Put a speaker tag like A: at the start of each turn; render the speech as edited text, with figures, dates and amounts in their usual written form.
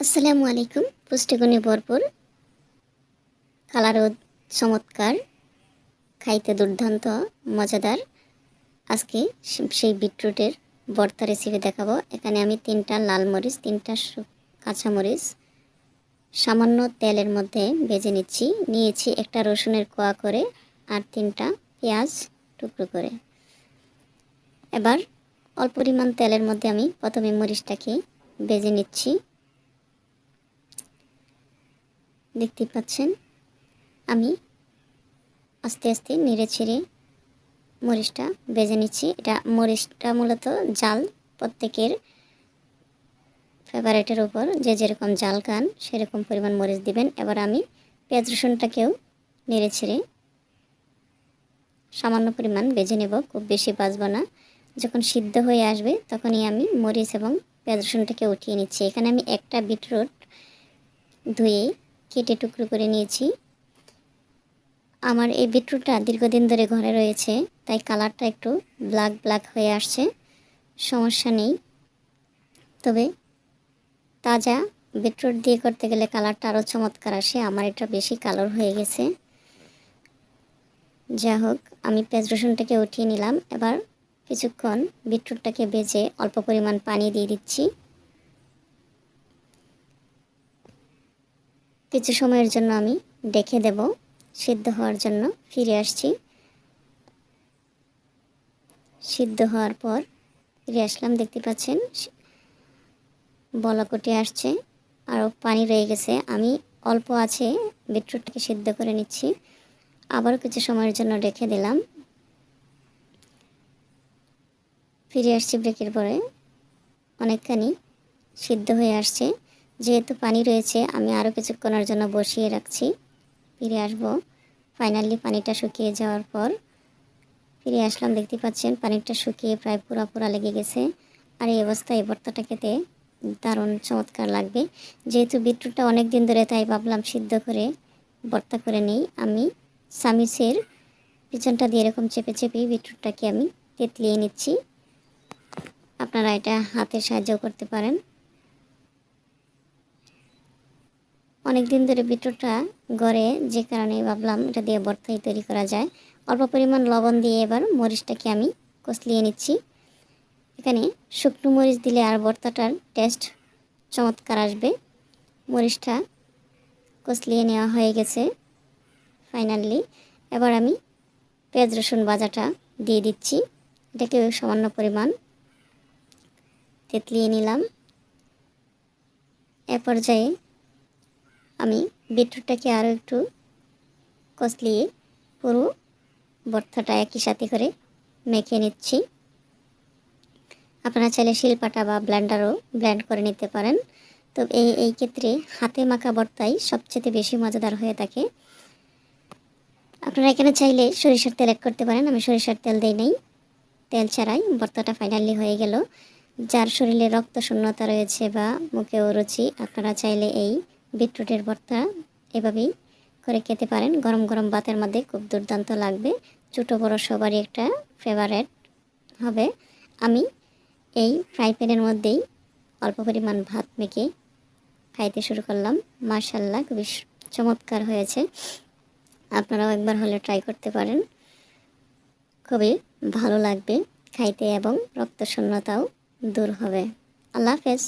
A: আসসালামু আলাইকুম। পুষ্টিগুণে ভরপুর, কালারও চমৎকার, খাইতে দুর্দান্ত মজাদার। আজকে সেই বিটরুটের ভর্তা রেসিপি দেখাবো। এখানে আমি 3টা লাল মরিচ, 3টা কাঁচামরিচ সামান্য তেলের মধ্যে ভেজে নিয়েছি একটা রসুনের কোয়া করে আর 3টা পেঁয়াজ টুকরো করে। এবার অল্প পরিমাণ তেলের মধ্যে আমি প্রথমে মরিচটাকে ভেজে নিচ্ছি। দেখতে পাচ্ছেন আমি আস্তে আস্তে নেড়ে ছেড়ে মরিচটা ভেজে নিচ্ছি। এটা মরিচটা মূলত জাল প্রত্যেকের ফেভারিটের উপর, যে যেরকম জাল খান সেরকম পরিমাণ মরিচ দিবেন। এবার আমি পেঁয়াজ রসুনটাকেও নেড়ে ছেড়ে সামান্য পরিমাণ ভেজে নেব, খুব বেশি ভাজবো না। যখন সিদ্ধ হয়ে আসবে তখনই আমি মরিচ এবং পেঁয়াজ রসুনটাকে উঠিয়ে নিচ্ছি। এখানে আমি একটা বিটরুট ধুয়ে কেটে টুকরো করে নিয়েছি। আমার এই বিটরুটটা দীর্ঘদিন ধরে ঘরে রয়েছে, তাই কালারটা একটু ব্ল্যাক ব্ল্যাক হয়ে আসছে, সমস্যা নেই। তবে তাজা বিটরুট দিয়ে করতে গেলে কালারটা আরও চমৎকার আসে। আমার এটা বেশি কালার হয়ে গেছে। যা হোক, আমি পেঁয়াজ রসুনটাকে উঠিয়ে নিলাম। এবার কিছুক্ষণ বিটরুটটাকে ভেজে অল্প পরিমাণ পানি দিয়ে দিচ্ছি। কিছু সময়ের জন্য আমি ঢেকে দেব, সিদ্ধ হওয়ার জন্য। ফিরে আসছি। সিদ্ধ হওয়ার পর ফিরে আসলাম। দেখতে পাচ্ছেন বলকটে আসছে, আরও পানি রয়ে গেছে। আমি অল্প আছে বিটরুটটাকে সিদ্ধ করে নিচ্ছি। আবারও কিছু সময়ের জন্য রেখে দিলাম। ফিরে আসছি ব্রেকের পরে, অনেকখানি সিদ্ধ হয়ে আসছে। যেহেতু পানি রয়েছে আমি আরও কিছুক্ষণের জন্য বসিয়ে রাখছি। ফিরে আসব ফাইনালি পানিটা শুকিয়ে যাওয়ার পর। ফিরে আসলাম। দেখতে পাচ্ছেন পানিটা শুকিয়ে প্রায় পুরা লেগে গেছে। আর এই অবস্থায় ভর্তাটা খেতে দারুণ চমৎকার লাগবে। যেহেতু বিটরুটটা অনেক দিন ধরে, তাই ভাবলাম সিদ্ধ করে ভর্তা করে নিই। আমি চামিচের পিছনটা দিয়ে এরকম চেপে চেপে বিটরুটটাকে আমি তেতলিয়ে নিচ্ছি। আপনারা এটা হাতের সাহায্যেও করতে পারেন। অনেক দিন ধরে বিটরুটটা গড়ে, যে কারণে ভাবলাম এটা দিয়ে ভর্তাই তৈরি করা যায়। অল্প পরিমাণ লবণ দিয়ে এবার মরিচটাকে আমি কষলিয়ে নিচ্ছি। এখানে শুকনো মরিচ দিলে আর ভর্তাটার টেস্ট চমৎকার আসবে। মরিচটা কষলিয়ে নেওয়া হয়ে গেছে ফাইনালি। এবার আমি পেঁয়াজ রসুন ভাজাটা দিয়ে দিচ্ছি। এটাকে সামান্য পরিমাণ তেতলিয়ে নিলাম। এ পর্যায়ে আমি বিটরুটটাকে আরও একটু কষলিয়ে পুরো ভর্তাটা একই সাথে করে মেখে নিচ্ছি। আপনারা চাইলে শিলপাটা বা ব্লেন্ডারও ব্লেন্ড করে নিতে পারেন। তো এই ক্ষেত্রে হাতে মাখা ভর্তাই সবচেয়ে বেশি মজাদার হয়ে থাকে। আপনারা এখানে চাইলে সরিষার তেল অ্যাড করতে পারেন। আমি সরিষার তেল দেই নাই, তেল ছাড়াই ভর্তাটা ফাইনালি হয়ে গেল। যার শরীরে রক্ত শূন্যতা রয়েছে বা মুখে অরুচি, আপনারা চাইলে এই বিটরুটের ভর্তা এভাবেই করে খেতে পারেন। গরম গরম ভাতের মধ্যে খুব দুর্দান্ত লাগবে। ছোটো বড় সবারই একটা ফেভারেট হবে। আমি এই ফ্রাই প্যানের মধ্যেই অল্প পরিমাণ ভাত মেখে খাইতে শুরু করলাম। মাশাআল্লাহ, খুবই চমৎকার হয়েছে। আপনারাও একবার হলে ট্রাই করতে পারেন, খুবই ভালো লাগবে খাইতে এবং রক্তশূন্যতাও দূর হবে। আল্লাহ হাফেজ।